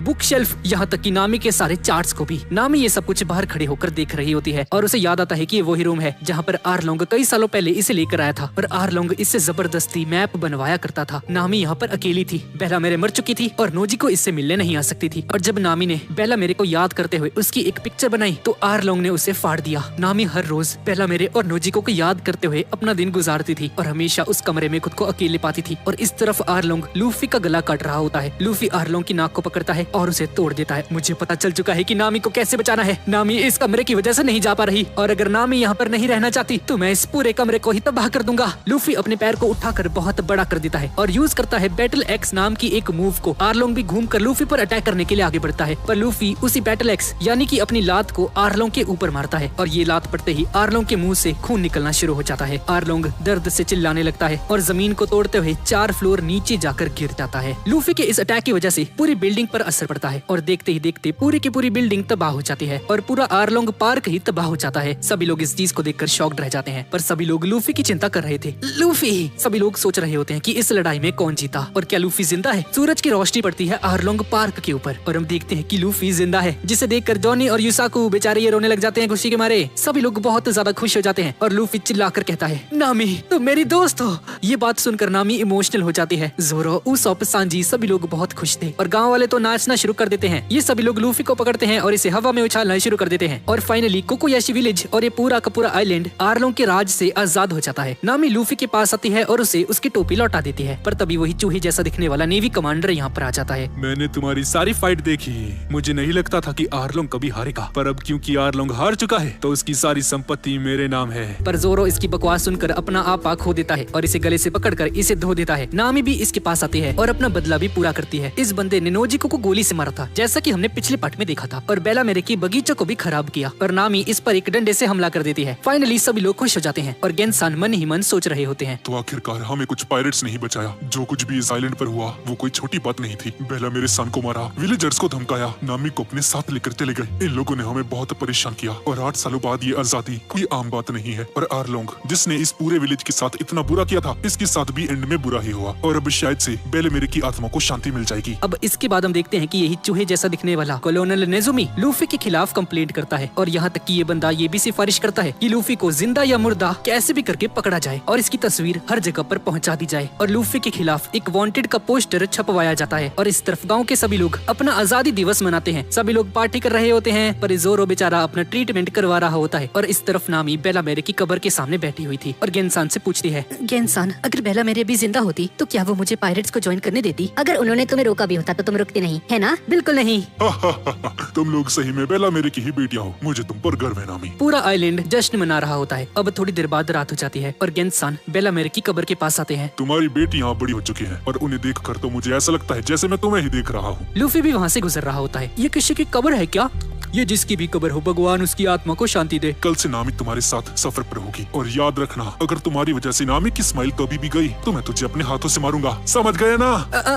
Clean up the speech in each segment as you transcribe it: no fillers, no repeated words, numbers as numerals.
Book shelf, यहाँ तक कि नामी के सारे चार्ट्स को भी। नामी ये सब कुछ बाहर खड़े होकर देख रही होती है और उसे याद आता है कि ये वही रूम है जहाँ पर आर्लोंग कई सालों पहले इसे लेकर आया था और आर्लोंग इससे जबरदस्ती मैप बनवाया करता था। नामी यहाँ पर अकेली थी, बेला मेरे मर चुकी थी और नोजी को इससे मिलने नहीं आ सकती थी। और जब नामी ने बेला मेरे को याद करते हुए उसकी एक पिक्चर बनाई तो आर्लोंग ने उसे फाड़ दिया। नामी हर रोज बेला मेरे और नोजिको को याद करते हुए अपना दिन गुजारती थी और हमेशा उस कमरे में खुद को अकेले पाती थी। और इस तरफ आर्लोंग लूफी का गला काट रहा होता है। लूफी आर्लोंग की नाक को पकड़ता है और उसे तोड़ देता है। मुझे पता चल चुका है कि नामी को कैसे बचाना है। नामी इस कमरे की वजह से नहीं जा पा रही और अगर नामी यहाँ पर नहीं रहना चाहती तो मैं इस पूरे कमरे को ही तबाह कर दूंगा। लूफी अपने पैर को उठाकर बहुत बड़ा कर देता है और यूज करता है बैटल एक्स नाम की एक मूव को। आर्लोंग भी घूमकर लूफी पर अटैक करने के लिए आगे बढ़ता है पर लूफी उसी बैटल एक्स यानी कि अपनी लात को आर्लोंग के ऊपर मारता है और ये लात पड़ते ही आर्लोंग के मुंह से खून निकलना शुरू हो जाता है। आर्लोंग दर्द से चिल्लाने लगता है और जमीन को तोड़ते हुए 4 फ्लोर नीचे जाकर गिर जाता है। लूफी के इस अटैक की वजह से पूरी बिल्डिंग पर असर पड़ता है और देखते ही देखते पूरी की पूरी बिल्डिंग तबाह हो जाती है और पूरा आर्लोंग पार्क ही तबाह हो जाता है। सभी लोग इस चीज को देखकर शॉक्ड रह जाते हैं पर सभी लोग लूफी की चिंता कर रहे थे। लूफी, सभी लोग सोच रहे होते हैं कि इस लड़ाई में कौन जीता और क्या लूफी जिंदा है। सूरज की रोशनी पड़ती है आर्लोंग पार्क के ऊपर और हम देखते हैं कि लूफी जिंदा है, जिसे देखकर जॉनी और युसाकू बेचारे ये रोने लग जाते हैं खुशी के मारे। सभी लोग बहुत ज्यादा खुश हो जाते हैं और लूफी चिल्लाकर कहता है, नामी तुम मेरी दोस्त हो। ये बात सुनकर नामी इमोशनल हो जाती है। जोरो, उसोप, सांजी सभी लोग बहुत खुश थे और गाँव वाले तो नाचना शुरू कर देते हैं। ये सभी लोग लूफी को पकड़ते हैं और इसे हवा में उछालना शुरू कर देते हैं और फाइनली कोकोयाशी विलेज और ये पूरा का पूरा आइलैंड आर्लोंग के राज से आजाद हो जाता है। नामी लूफी के पास आती है और उसे उसकी टोपी लौटा देती है पर तभी वही चूहे जैसा दिखने वाला नेवी कमांडर यहाँ पर आ जाता है। मैंने तुम्हारी सारी फाइट देखी, मुझे नहीं लगता था कि आर्लोंग कभी हारेगा, पर अब क्योंकि आर्लोंग हार चुका है तो उसकी सारी संपत्ति मेरे नाम है। पर जोरो इसकी बकवास सुनकर अपना आपा खो देता है और इसे गले से पकड़कर इसे धो देता है। नामी भी इसके पास आती है और अपना बदला भी पूरा करती है। इस बंदे ने नोजिको को गोली से मारा था जैसा कि हमने पिछले पार्ट में देखा था और बेला मेरे की बगीचों को भी खराब किया और नामी इस पर एक डंडे से हमला कर देती है। फाइनली सभी लोग खुश हो जाते हैं और गेंसान मन ही मन सोच रहे होते हैं, तो आखिरकार हमें कुछ पायरेट्स नहीं बचाया। जो कुछ भी इस आइलैंड पर हुआ वो कोई छोटी बात नहीं थी। बेला मेरे सन को मारा, विलेजर्स को धमकाया, नामी को अपने साथ लेकर चले गए। इन लोगों ने हमें बहुत परेशान किया और 8 सालों बाद ये आजादी कोई आम बात नहीं है। और आर्लोंग जिसने इस पूरे विलेज के साथ इतना बुरा किया था, इसके साथ भी एंड में बुरा ही हुआ और अब शायद से बेले मेरे की आत्मा को शांति मिल जाएगी। अब इसके बाद हम देखते हैं कि यही चूहे जैसा दिखने वाला कॉलोनल नेजुमी लूफी के खिलाफ कंप्लेंट करता है और यहाँ तक कि ये बंदा ये भी सिफारिश करता है कि लूफी को जिंदा या मुर्दा कैसे भी करके पकड़ा जाए और इसकी तस्वीर हर जगह पर पहुँचा दी जाए और लूफी के खिलाफ एक वांटेड का पोस्टर छपवाया जाता है। और इस तरफ गाँव के सभी लोग अपना आजादी दिवस मनाते हैं। सभी लोग पार्टी कर रहे होते हैं पर जोरो बेचारा अपना ट्रीटमेंट करवा रहा होता है और इस तरफ नामी बेला मेरे की कब्र के सामने बैठी हुई थी और गेंसान से पूछती है, गेंसान अगर बेला मेरे भी जिंदा होती तो क्या वो मुझे पायरेट्स को ज्वाइन करने देती? अगर उन्होंने तुम्हें रोका भी होता तो तुम रुकती नहीं, है ना? बिल्कुल नहीं। तुम लोग सही में बेला मेरे की ही बेटियां हो, मुझे तुम पर गर्व है नामी। पूरा आइलैंड जश्न मना रहा होता है। अब थोड़ी देर बाद रात हो जाती है और गेंसान बेला मेरे की कब्र के पास आते हैं। तुम्हारी बेटियां बड़ी हो चुकी हैं और उन्हें देखकर तो मुझे ऐसा लगता है जैसे मैं तुम्हें ही देख रहा हूँ। लूफी भी वहाँ से गुजर रहा होता है। ये किसी की कब्र है क्या? ये जिसकी भी कब्र हो भगवान उसकी आत्मा को शांति दे। कल से नामी तुम्हारे साथ सफर पर होगी और याद रखना अगर तुम्हारी वजह से नामी की स्माइल कभी भी गई तो मैं तुझे अपने हाथों से मारूंगा, समझ गए ना?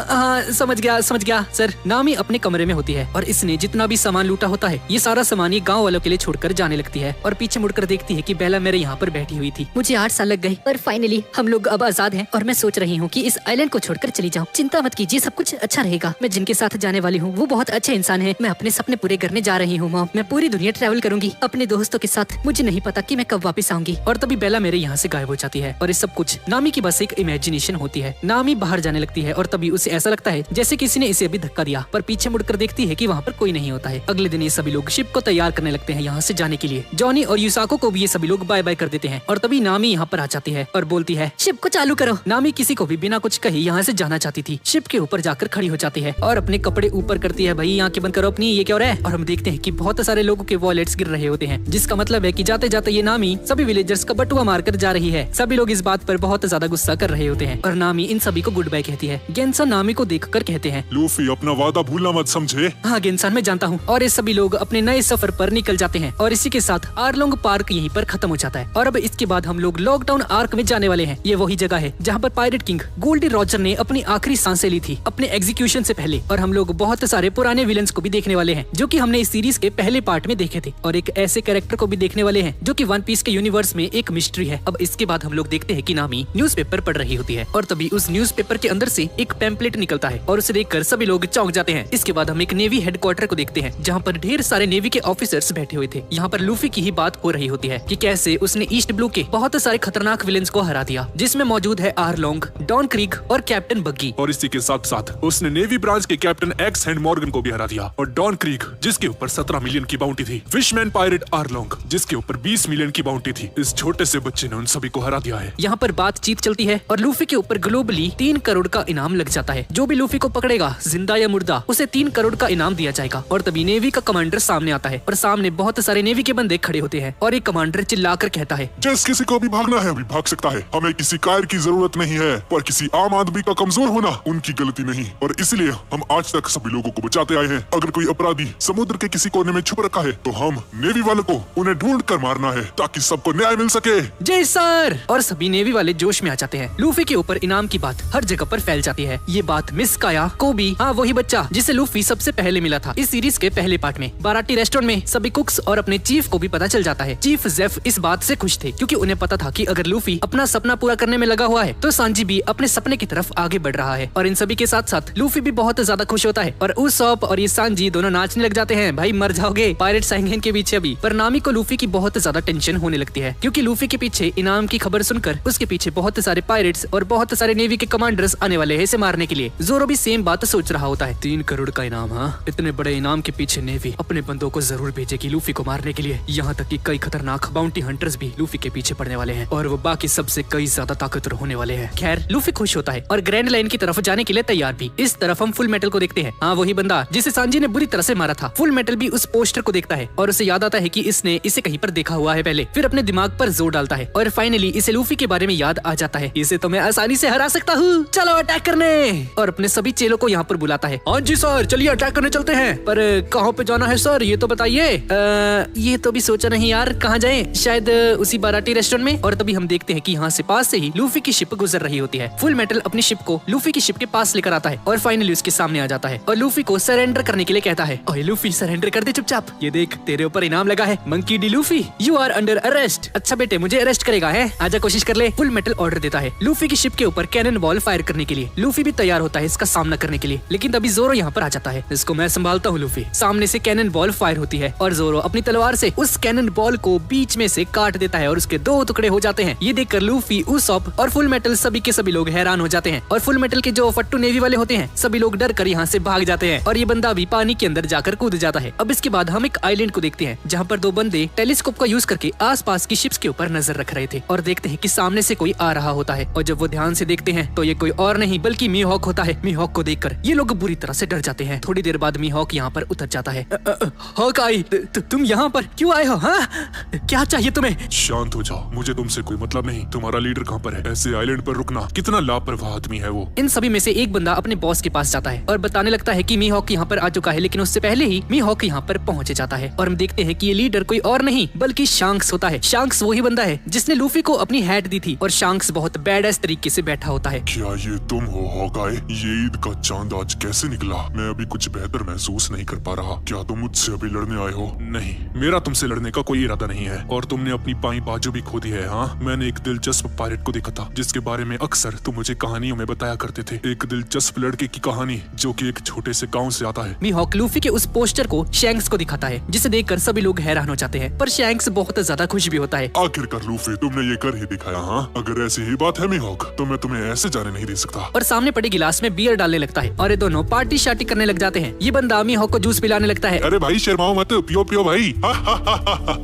हाँ समझ गया सर। नामी अपने कमरे में होती है और इसने जितना भी सामान लूटा होता है ये सारा सामान ये गाँव वालों के लिए छोड़कर जाने लगती है और पीछे मुड़कर देखती है कि बेला मेरे यहाँ पर बैठी हुई थी। मुझे 8 साल लग गए पर फाइनली हम लोग अब आजाद हैं और मैं सोच रही हूँ कि इस आइलैंड को छोड़कर चली जाऊँ। चिंता मत कीजिए, सब कुछ अच्छा रहेगा। मैं जिनके साथ जाने वाली हूँ वो बहुत अच्छे इंसान है। मैं अपने सपने पूरे करने जा रही हूँ मॉम। मैं पूरी दुनिया ट्रैवल करूंगी अपने दोस्तों के साथ। मुझे नहीं पता कि मैं कब वापस आऊंगी। और तभी बेला मेरे यहाँ से गायब हो जाती है और ये सब कुछ नामी की बस एक इमेजिनेशन होती है। नामी बाहर जाने लगती है और तभी उसे ऐसा लगता है जैसे किसी ने इसे अभी धक्का दिया पर पीछे मुड़कर देखती है कि वहाँ पर कोई नहीं होता है। अगले दिन ये सभी लोग शिप को तैयार करने लगते हैं यहाँ से जाने के लिए। जॉनी और युसाको को भी ये सभी लोग बाय बाय कर देते हैं और तभी नामी यहाँ पर आ जाती है और बोलती है, शिप को चालू करो। नामी किसी को भी बिना कुछ कहे यहाँ से जाना चाहती थी। शिप के ऊपर जाकर खड़ी हो जाती है और अपने कपड़े ऊपर करती है। भाई आंखें बंद करो अपनी, ये क्या हो रहा है? और हम देखते हैं कि बहुत सारे लोगों के वॉलेट्स गिर रहे होते हैं जिसका मतलब है कि जाते जाते ये नामी सभी विलेजर्स का बटुआ मारकर जा रही है। सभी लोग इस बात पर बहुत ज्यादा गुस्सा कर रहे होते हैं और नामी इन सभी को गुड बाय कहती है। गेंसान नामी को देखकर कहते हैं, लूफी अपना वादा भूलना मत, समझे? हाँ गेंसान मैं जानता हूँ। और ये सभी लोग अपने नए सफर पर निकल जाते हैं और इसी के साथ आर्लोंग पार्क यहीं पर खत्म हो जाता है। और अब इसके बाद हम लोग लॉकडाउन आर्क में जाने वाले हैं। ये वही जगह है जहाँ पर पायरेट किंग गोल्डी रॉजर ने अपनी आखिरी सांसें ली थी अपने एग्जीक्यूशन से पहले। और हम लोग बहुत सारे पुराने विलन्स को भी देखने वाले हैं जो कि हमने इस सीरीज के पहले पार्ट में देखे थे और एक ऐसे कैरेक्टर को भी देखने वाले हैं जो कि वन पीस के यूनिवर्स में एक मिस्ट्री है। अब इसके बाद हम लोग देखते हैं कि नामी न्यूज़पेपर पढ़ रही होती है और तभी उस न्यूज़पेपर के अंदर से एक पैम्पलेट निकलता है और उसे देखकर सभी लोग चौंक जाते हैं। हैं। इसके बाद हम एक नेवी हेडक्वार्टर को देखते हैं जहाँ पर ढेर सारे नेवी के ऑफिसर्स बैठे हुए थे। यहाँ पर लूफी की ही बात हो रही होती है कि कैसे उसने ईस्ट ब्लू के बहुत सारे खतरनाक विलेंस को हरा दिया, जिसमें मौजूद है आर्लोंग, डॉन क्रीक और कैप्टन बग्गी। और इसी के साथ साथ उसने नेवी ब्रांच के कैप्टन एक्स हैंड मॉर्गन को भी हरा दिया, और डॉन क्रीक जिसके ऊपर 17 मिलियन की बाउंटी थी, फिशमैन पायरेट आर्लोंग जिसके ऊपर 20 मिलियन की बाउंटी थी। इस छोटे से बच्चे ने उन सभी को हरा दिया है। यहाँ पर बातचीत चलती है और लूफी के ऊपर ग्लोबली 3 करोड़ का इनाम लग जाता है। जो भी लूफी को पकड़ेगा जिंदा या मुर्दा उसे 3 करोड़ का इनाम दिया जाएगा। और तभी नेवी का कमांडर सामने आता है और सामने बहुत सारे नेवी के बंदे खड़े होते हैं और एक कमांडर चिल्लाकर कहता है, जिस किसी को भी भागना है अभी भाग सकता है। हमें किसी कायर की जरूरत नहीं है, पर किसी आम आदमी का कमजोर होना उनकी गलती नहीं, और इसलिए हम आज तक सभी लोगों को बचाते आए हैं। अगर कोई अपराधी समुद्र के किसी कोने में छुप रखा है तो हम नेवी वालों को उन्हें ढूंढ कर मारना है ताकि सबको न्याय मिल सके। जय सर। और सभी नेवी वाले जोश में आ जाते हैं। लूफी के ऊपर इनाम की बात हर जगह पर फैल जाती है। ये बात मिस काया कोबी, हाँ वही बच्चा जिसे लूफी सबसे पहले मिला था इस सीरीज के पहले पार्ट में, बाराटी रेस्टोरेंट में सभी कुक्स और अपने चीफ को भी पता चल जाता है। चीफ जेफ इस बात से खुश थे क्योंकि उन्हें पता था कि अगर लूफी अपना सपना पूरा करने में लगा हुआ है तो सांजी भी अपने सपने की तरफ आगे बढ़ रहा है। और इन सभी के साथ साथ लूफी भी बहुत ज्यादा खुश होता है और उसॉप और ये सांजी दोनों नाचने लग जाते हैं। भाई मर जाओगे पायरेट आएंगे इनके पीछे अभी। पर नामी को लूफी की बहुत ज्यादा टेंशन होने लगती है क्योंकि लूफी के पीछे इनाम की खबर सुनकर उसके पीछे बहुत सारे पायरेट्स और बहुत सारे नेवी के कमांडर्स आने वाले हैं इसे मारने के लिए। जोरो भी सेम बात सोच रहा होता है। 3 करोड़ का इनाम, हाँ इतने बड़े इनाम के पीछे नेवी अपने बंदों को जरूर भेजेगी लूफी को मारने के लिए। यहाँ तक कि कई खतरनाक बाउंटी हंटर्स भी लूफी के पीछे पड़ने वाले हैं और वो बाकी सबसे कई ज्यादा ताकतवर होने वाले हैं। खैर लूफी खुश होता है और ग्रैंड लाइन की तरफ जाने के लिए तैयार भी। इस तरफ हम फुल मेटल को देखते हैं। हाँ वही बंदा जिसे सांजी ने बुरी तरह से मारा था। फुल मेटल भी उस पोस्टर को देखता है और उसे याद आता है कि इसने इसे कहीं पर देखा हुआ है पहले। फिर अपने दिमाग पर जोर डालता है और फाइनली इसे लूफी के बारे में याद आ जाता है। इसे तो मैं आसानी से हरा सकता हूँ, चलो अटैक करने। और अपने सभी चेलों को यहाँ पर बुलाता है। हाँ जी सर चलिए अटैक करने चलते हैं। पर कहाँ पे जाना है सर ये तो बताइए। ये तो भी सोचा नहीं यार, कहाँ जाएं? शायद उसी बाराटी रेस्टोरेंट में। और तभी हम देखते हैं कि यहाँ से पास से ही लूफी की शिप गुजर रही होती है। फुल मेटल अपनी शिप को लूफी की शिप के पास लेकर आता है और फाइनली उसके सामने आ जाता है और लूफी को सरेंडर करने के लिए कहता है। ओए लूफी सरेंडर कर दे चुपचाप, ये देख तेरे ऊपर इनाम लगा है, Monkey D Luffy you are under arrest. अच्छा बेटे मुझे अरेस्ट करेगा है, आजा कोशिश कर ले। फुल मेटल ऑर्डर देता है लूफी की शिप के ऊपर कैनन बॉल फायर करने के लिए। लूफी भी तैयार होता है इसका सामना करने के लिए, लेकिन तभी जोरो यहाँ पर आ जाता है। इसको मैं संभालता हूँ लूफी। सामने से कैनन बॉल फायर होती है और जोरो अपनी तलवार से उस कैनन बॉल को बीच में से काट देता है और उसके 2 टुकड़े हो जाते हैं। ये देखकर लूफी, उसॉप और फुल मेटल सभी के सभी लोग हैरान हो जाते हैं और फुल मेटल के जो फट्टू नेवी वाले होते हैं सभी लोग डर कर यहाँ से भाग जाते हैं और ये बंदा भी पानी के अंदर जाकर कूद जाता है। अब इसके बाद हम एक आइलैंड को देखते हैं जहाँ पर 2 बंदे टेलीस्कोप का यूज करके आसपास की शिप्स के ऊपर नजर रख रहे थे और देखते हैं कि सामने से कोई आ रहा होता है और जब वो ध्यान से देखते हैं तो ये कोई और नहीं बल्कि मीहॉक होता है। मीहॉक को देखकर ये लोग बुरी तरह से डर जाते हैं। थोड़ी देर बाद मीहॉक यहाँ पर उतर जाता है। हॉकाई तुम यहाँ पर क्यों आए हो? हाँ क्या चाहिए तुम्हें? शांत हो जाओ, मुझे तुमसे कोई मतलब नहीं। तुम्हारा लीडर कहाँ पर है? ऐसे आइलैंड पर रुकना, कितना लापरवाह आदमी है वो। इन सभी में से एक बंदा अपने बॉस के पास जाता है और बताने लगता है कि मीहॉक यहाँ पर आ चुका है, लेकिन उससे पहले ही मीहॉक यहाँ पर पहुँच जाता है और हम देखते हैं कि ये लीडर कोई और नहीं बल्कि शांक्स होता है। शांक्स वही बंदा है जिसने लूफी को अपनी हैट दी थी और शांक्स बहुत बैडएस तरीके से बैठा होता है। क्या ये तुम हो हॉकाई? ये ईद का चांद आज कैसे निकला? मैं अभी कुछ बेहतर महसूस नहीं कर पा रहा। क्या तुम मुझसे अभी लड़ने आए हो? नहीं, मेरा तुमसे लड़ने का कोई इरादा नहीं है और तुमने अपनी बाई बाजू भी खो दी है। हाँ मैंने एक दिलचस्प पायरेट को देखा था जिसके बारे में अक्सर तुम मुझे कहानियों में बताया करते थे। एक दिलचस्प लड़के की कहानी जो कि एक छोटे से गांव से आता है। मीहॉक लूफी के उस पोस्टर को शैंक्स को दिखाता है जिसे देखकर सभी लोग हैरान हो जाते हैं, पर शैंक्स बहुत ज्यादा खुश भी होता है। आखिरकार लूफी तुमने ये कर ही दिखाया। हाँ अगर ऐसी ही बात है मीहॉक तो मैं तुम्हें ऐसे जाने नहीं दे सकता। और सामने पड़े गिलास में बियर डालने लगता है और ये दोनों पार्टी शार्टी करने लग जाते हैं। ये बंदा मीहॉक को जूस पिलाने लगता है। अरे भाई शर्माओ मत, पियो पियो भाई।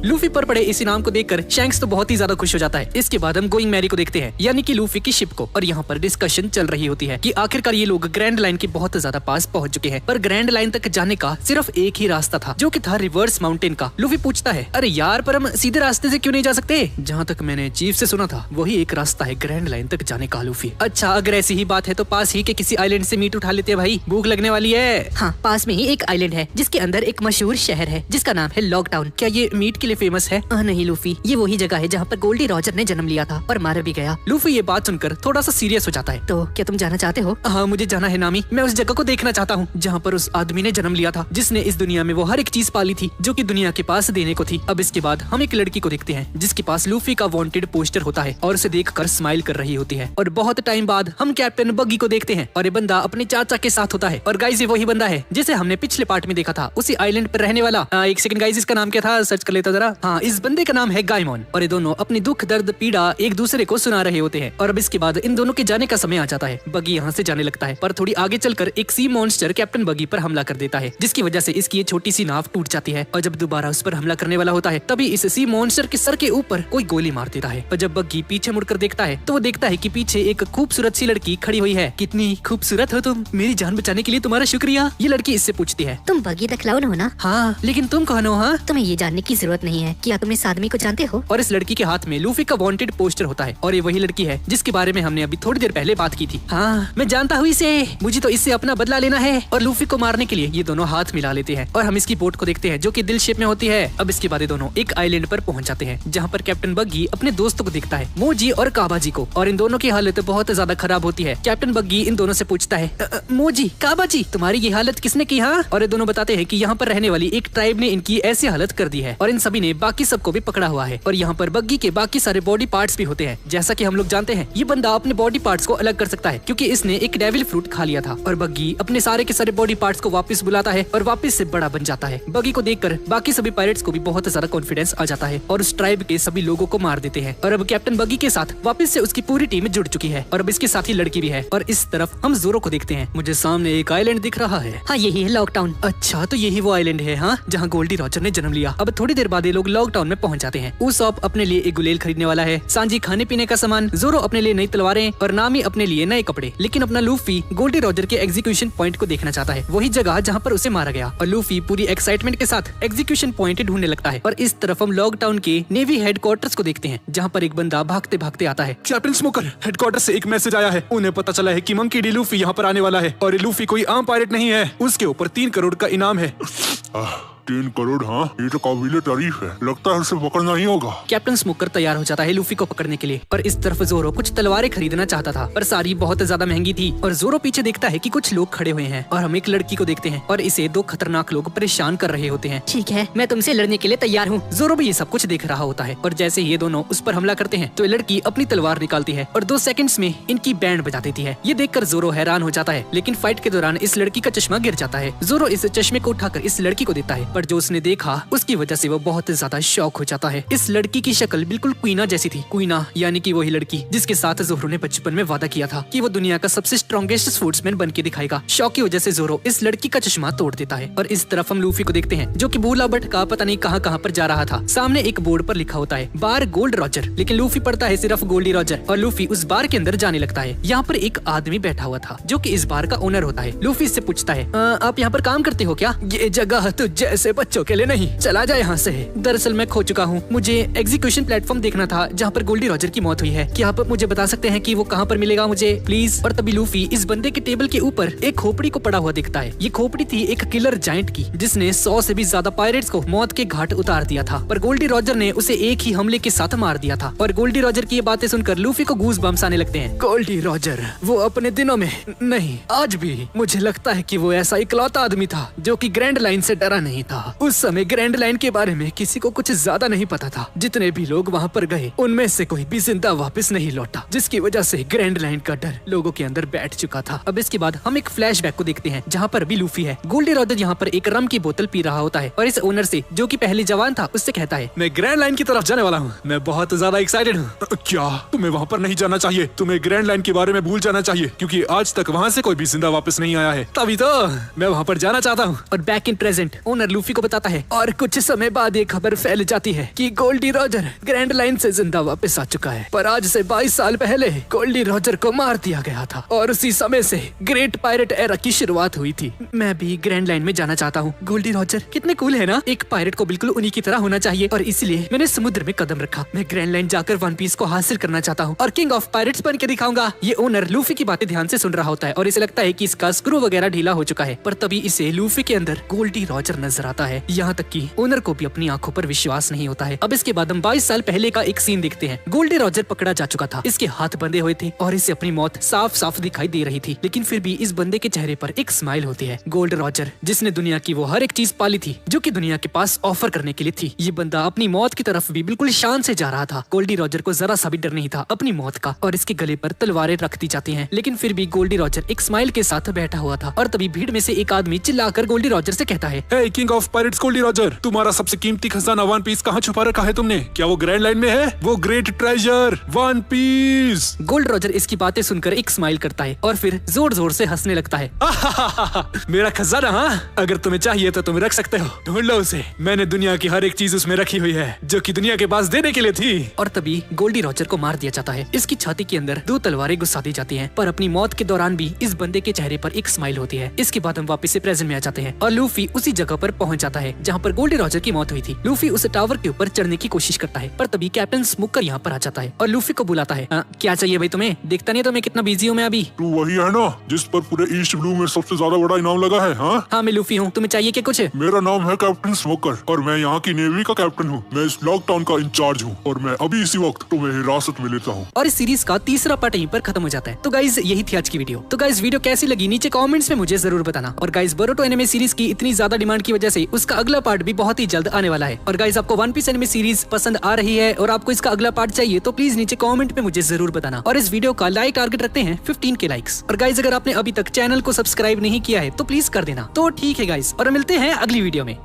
लूफी पर पड़े इस इनाम को देखकर शैंक्स तो बहुत ही ज्यादा खुश हो जाता है। इसके बाद हम गोइंग मैरी को देखते हैं यानी कि लूफी की शिप को, और यहाँ पर डिस्कशन चल रही होती है कि आखिरकार ये लोग ग्रैंड लाइन के बहुत ज्यादा पास पहुंच चुके हैं, पर ग्रैंड लाइन तक जाने का सिर्फ एक ही रास्ता था जो कि था रिवर्स माउंटेन का। लूफी पूछता है अरे यार पर हम सीधे रास्ते से क्यों नहीं जा सकते? जहाँ तक मैंने चीफ से सुना था वही एक रास्ता है ग्रैंड लाइन तक जाने का। लूफी अच्छा अगर ऐसी ही बात है तो पास ही के किसी आइलैंड से मीट उठा लेते हैं भाई, भूख लगने वाली है। हाँ पास में ही एक आइलैंड है जिसके अंदर एक मशहूर शहर है जिसका नाम है लॉकडाउन। क्या ये मीट के लिए फेमस है? नहीं लूफी, ये वही जगह है जहाँ पर गोल्डी रॉजर ने जन्म लिया था और मारा भी गया। लूफी ये बात सुनकर थोड़ा सा सीरियस हो जाता है। तो क्या तुम जाना चाहते हो? हाँ मुझे जाना है नामी, मैं उस जगह को देखना चाहता हूँ जहाँ पर उस आदमी ने जन्म लिया था जिसने इस दुनिया में वो हर एक चीज पाली थी जो कि दुनिया के पास देने को थी। अब इसके बाद हम एक लड़की को देखते हैं जिसके पास लूफी का वांटेड पोस्टर होता है और उसे देखकर स्माइल कर रही होती है। और बहुत टाइम बाद हम कैप्टन बग्गी को देखते हैं और ये बंदा अपने चाचा के साथ होता है और और गाइस ये वही बंदा है जिसे हमने पिछले पार्ट में देखा था, उसी आइलैंड पर रहने वाला। एक सेकंड गाइस, इसका नाम क्या था, सर्च कर लेता जरा। हाँ, इस बंदे का नाम है गाइमोन और ये दोनों अपनी दुख दर्द पीड़ा एक दूसरे को सुना रहे होते हैं। और अब इसके बाद इन दोनों के जाने का समय आ जाता है। बगी यहाँ से जाने लगता है, पर थोड़ी आगे चलकर एक सी मॉन्स्टर कैप्टन बगी पर हमला कर देता है, जिसकी वजह से इसकी ये छोटी सी नाव टूट जाती है। और जब दोबारा उस पर हमला करने वाला होता है तभी इस सी मॉन्स्टर के सर के ऊपर कोई गोली मार देता है। और जब बग्गी पीछे मुड़कर देखता है तो वो देखता है कि पीछे एक खूबसूरत सी लड़की खड़ी हुई है। कितनी खूबसूरत हो तुम, मेरी जान बचाने के लिए तुम्हारा शुक्रिया, ये लड़की इससे पूछती है। तुम बगी द क्लाउन हो ना? हाँ, लेकिन तुम कौन हो? हाँ, तुम्हें ये जानने की जरूरत नहीं है। क्या तुम इस आदमी को जानते हो? और इस लड़की के हाथ में लूफी का वांटेड पोस्टर होता है और ये वही लड़की है जिसके बारे में हमने अभी थोड़ी देर पहले बात की थी। हाँ, मैं जानता हूँ इसे, मुझे तो इससे अपना बदला लेना है। और लूफी को मारने के लिए ये दोनों हाथ मिला लेते हैं और हम इसकी बोट को देखते हैं जो कि दिल शेप में होती है। अब इसके बाद ये दोनों एक आइलैंड पर पहुंच जाते हैं जहाँ पर कैप्टन बग्गी अपने दोस्तों को देखता है, मोजी और काबाजी को, और इन दोनों की हालत बहुत ज्यादा खराब होती है। कैप्टन बग्गी इन दोनों से पूछता है, मोजी, काबाजी, तुम्हारी ये हालत किसने की? हाँ, और ये दोनों बताते हैं कि यहाँ पर रहने वाली एक ट्राइब ने इनकी ऐसी हालत कर दी है और इन सभी ने बाकी सबको भी पकड़ा हुआ है। और यहाँ पर बग्गी के बाकी सारे बॉडी पार्ट्स भी होते हैं। जैसा कि हम लोग जानते हैं ये बंदा अपने बॉडी पार्ट्स को अलग कर सकता है क्योंकि इसने एक डेविल फ्रूट खा लिया था। और बग्गी अपने सारे के सारे बॉडी पार्ट्स को वापस बुलाता है और वापस से बड़ा बन जाता है। बग्गी को देखकर बाकी सभी पायरेट्स को भी बहुत ज्यादा कॉन्फिडेंस आ जाता है और उस ट्राइब के सभी लोगों को मार देते हैं। और अब कैप्टन बग्गी के साथ वापस से उसकी पूरी टीम जुड़ चुकी है और अब इसके साथ ही लड़की भी है। और इस तरफ हम जोरो को देखते हैं। मुझे सामने एक आइलैंड दिख रहा है। हाँ, यही है लॉकडाउन। अच्छा, तो यही वो आइलैंड है हाँ, जहाँ गोल्डी रॉजर ने जन्म लिया। अब थोड़ी देर बाद ये लोग लॉकडाउन में पहुंच जाते हैं। उसॉप अपने लिए एक गुलेल खरीदने वाला है, सांजी खाने पीने का सामान, जोरो अपने लिए नई तलवारें और नामी अपने लिए नए कपड़े। लेकिन अपना लूफी गोल्डी रॉजर के एग्जीक्यूशन पॉइंट को देखना चाहता है, वही जगह जहाँ पर उसे मारा गया। और लूफी पूरी एक्साइटमेंट के साथ एग्जीक्यूशन पॉइंट ढूंढने लगता है। और इस तरफ हम लॉकडाउन के नेवी हेडक्वार्टर्स को देखते हैं जहाँ पर एक बंदा भागते भागते आता है। कैप्टन स्मोकर, हेडक्वार्टर से एक मैसेज आया है। उन्हें पता चला है कि मंकी डी लूफी यहाँ पर आने वाला है और ये लूफी कोई आम पायरेट नहीं है, उसके ऊपर 3 करोड़ का इनाम है। 3 करोड़? हाँ, ये तो काबिले तारीफ है, लगता है उसे पकड़ना ही होगा। कैप्टन स्मोकर तैयार हो जाता है लूफी को पकड़ने के लिए। और इस तरफ जोरो कुछ तलवारें खरीदना चाहता था पर सारी बहुत ज्यादा महंगी थी। और जोरो पीछे देखता है कि कुछ लोग खड़े हुए हैं और हम एक लड़की को देखते हैं और इसे 2 खतरनाक लोग परेशान कर रहे होते हैं। ठीक है, मैं तुमसे लड़ने के लिए तैयार हूँ। जोरो भी ये सब कुछ देख रहा होता है और जैसे ये दोनों उस पर हमला करते हैं तो ये लड़की अपनी तलवार निकालती है और 2 सेकंड्स में इनकी बैंड बजा देती है। ये देखकर जोरो हैरान हो जाता है, लेकिन फाइट के दौरान इस लड़की का चश्मा गिर जाता है। जोरो इस चश्मे को उठाकर इस लड़की को देता है, पर जो उसने देखा उसकी वजह से वो बहुत ज्यादा शॉक हो जाता है। इस लड़की की शक्ल बिल्कुल क्वीना जैसी थी। क्वीना यानी कि वही लड़की जिसके साथ जोरो ने बचपन में वादा किया था कि वो दुनिया का सबसे स्ट्रॉन्गेस्ट स्पोर्ट्समैन बन के दिखाएगा। शॉक की वजह से जोरो इस लड़की का चश्मा तोड़ देता है। और इस तरफ हम लूफी को देखते हैं जो कि भूला भटका पता नहीं कहाँ कहाँ पर जा रहा था। सामने एक बोर्ड पर लिखा होता है बार गोल्ड रॉजर, लेकिन लूफी पढ़ता है सिर्फ गोल्डी रॉजर और लूफी उस बार के अंदर जाने लगता है। यहाँ पर एक आदमी बैठा हुआ था जो कि इस बार का ओनर होता है। लूफी इससे पूछता है, आप यहाँ पर काम करते हो क्या? ये जगह तो जैसे बच्चों के लिए नहीं, चला जाए यहाँ से। दरअसल मैं खो चुका हूँ, मुझे एग्जीक्यूशन प्लेटफॉर्म देखना था जहाँ पर गोल्डी रॉजर की मौत हुई है। क्या आप मुझे बता सकते हैं कि वो कहाँ पर मिलेगा मुझे प्लीज? और तभी लूफी इस बंदे के टेबल के ऊपर एक खोपड़ी को पड़ा हुआ दिखता है। ये खोपड़ी थी एक किलर जायंट की जिसने 100 से भी ज्यादा पायरेट्स को मौत के घाट उतार दिया था, पर गोल्डी रॉजर ने उसे एक ही हमले के साथ मार दिया था। और गोल्डी रॉजर की ये बातें सुनकर लूफी को गूज बम्स आने लगते हैं। गोल्डी रॉजर वो अपने दिनों में नहीं, आज भी मुझे लगता है कि वो ऐसा इकलौता आदमी था जो कि ग्रैंड लाइन से डरा नहीं था। उस समय ग्रैंड लाइन के बारे में किसी को कुछ ज्यादा नहीं पता था। जितने भी लोग वहाँ पर गए उनमें से कोई भी जिंदा वापस नहीं लौटा, जिसकी वजह से ग्रैंड लाइन का डर लोगों के अंदर बैठ चुका था। अब इसके बाद हम एक फ्लैशबैक को देखते हैं जहाँ पर भी लूफी है। गोल्डी रॉजर यहाँ पर एक रम की बोतल पी रहा होता है और इस ओनर से जो कि पहले जवान था उससे कहता है, मैं ग्रैंड लाइन की तरफ जाने वाला हूँ, मैं बहुत ज्यादा एक्साइटेड हूँ। क्या तुम्हें वहाँ पर नहीं जाना चाहिए? तुम्हें ग्रैंड लाइन के बारे में भूल जाना चाहिए क्योंकि आज तक वहाँ से कोई भी जिंदा वापस नहीं आया है। तभी तो मैं वहाँ पर जाना चाहता हूँ। और back in present owner Luffy को बताता है और कुछ समय बाद ये खबर फैल जाती है कि गोल्डी रॉजर ग्रैंड लाइन से जिंदा वापस आ चुका है, पर आज से 22 साल पहले गोल्डी रॉजर को मार दिया गया था और उसी समय से ग्रेट पायरेट एरा की शुरुआत हुई थी। मैं भी ग्रैंड लाइन में जाना चाहता हूँ। गोल्डी रॉजर कितने कूल है ना, एक पायरेट को बिल्कुल उन्हीं की तरह होना चाहिए और इसलिए मैंने समुद्र में कदम रखा। मैं ग्रैंड लाइन जाकर वन पीस को हासिल करना चाहता हूँ और किंग ऑफ पायरेट्स बन के दिखाऊंगा। ये ओनर लूफी की बातें ध्यान से सुन रहा होता है और इसे लगता है कि इसका स्क्रू वगैरह ढीला हो चुका है, पर तभी इसे लूफी के अंदर गोल्डी रॉजर नजर आता है। यहाँ तक कि ओनर को भी अपनी आंखों पर विश्वास नहीं होता है। अब इसके बाद हम 22 साल पहले का एक सीन देखते हैं। गोल्डी रॉजर पकड़ा जा चुका था, इसके हाथ बंधे हुए थे और इसे अपनी मौत साफ साफ दिखाई दे रही थी, लेकिन फिर भी इस बंदे के चेहरे पर एक स्माइल होती है। गोल्ड रॉजर, जिसने दुनिया की वो हर एक चीज पाली थी जो कि दुनिया के पास ऑफर करने के लिए थी। ये बंदा अपनी मौत की तरफ भी बिल्कुल शान से जा रहा था। गोल्डी रॉजर को जरा सा भी डर नहीं था अपनी मौत का और इसके गले पर तलवारें रख दी जाती हैं, लेकिन फिर भी गोल्डी रॉजर एक स्माइल के साथ बैठा हुआ था। और तभी भीड़ में से एक आदमी चिल्लाकर गोल्डी रॉजर से कहता है, hey king of pirates Goldie Roger, तुम्हारा सबसे कीमती खजाना वन पीस कहाँ छुपा रखा है तुमने? क्या वो ग्रैंड लाइन में है? वो great treasure One Piece. Gold Roger इसकी बातें सुनकर एक स्माइल करता है और फिर जोर जोर से हंसने लगता है। मेरा खजाना, हाँ, अगर तुम्हें चाहिए तो तुम रख सकते हो, ढूंढ लो उसे। मैंने दुनिया की हर एक चीज उसमें रखी हुई है जो कि दुनिया के पास देने के लिए थी। और तभी गोल्डी रॉजर को मार दिया जाता है। इसकी छाती के अंदर 2 तलवारें घुसा दी जाती हैं, पर अपनी मौत के दौरान भी इस बंदे के चेहरे पर एक स्माइल होती है। इसके बाद हम वापस से प्रेजेंट में आ जाते हैं और लूफी उसी जगह पर पहुंच जाता है जहां पर गोल्डी रॉजर की मौत हुई थी। लूफी उस टावर के ऊपर चढ़ने की कोशिश करता है, पर तभी कैप्टन स्मोकर यहाँ पर आ जाता है और लूफी को बुलाता है। क्या चाहिए भाई तुम्हें? देखता नहीं तो मैं कितना बिजी हूँ मैं अभी। तू वही है ना जिस पर पूरे ईस्ट ब्लू में सबसे ज्यादा बड़ा इनाम लगा है? हाँ, मैं लूफी हूँ। तुम्हें चाहिए क्या कुछ? मेरा नाम है कैप्टन स्मोकर और मैं यहाँ की नेवी का कैप्टन हूँ। मैं इस लॉकडाउन का इंचार्ज हूँ और मैं अभी इसी वक्त तुम्हें हिरासत में लेता हूँ। और इस सीरीज का तीसरा पार्ट यहीं पर खत्म हो जाता है। तो गाइज यही थी आज की वीडियो। तो गाइज वीडियो कैसी लगी नीचे कमेंट्स में मुझे जरूर बताना। और गाइज बोरुतो एनिमे सीरीज की इतनी ज्यादा डिमांड की वजह से उसका अगला पार्ट भी बहुत ही जल्द आने वाला है। और गाइज आपको वन पीस एनिमे सीरीज पसंद आ रही है और आपको इसका अगला पार्ट चाहिए तो प्लीज नीचे कमेंट में मुझे जरूर बताना। और इस वीडियो का लाइक टारगेट रखते हैं 15 के लाइक्स। और गाइज अगर आपने अभी तक चैनल को सब्सक्राइब नहीं किया है तो प्लीज कर देना। तो ठीक है गाइज, और मिलते हैं अगली वीडियो में।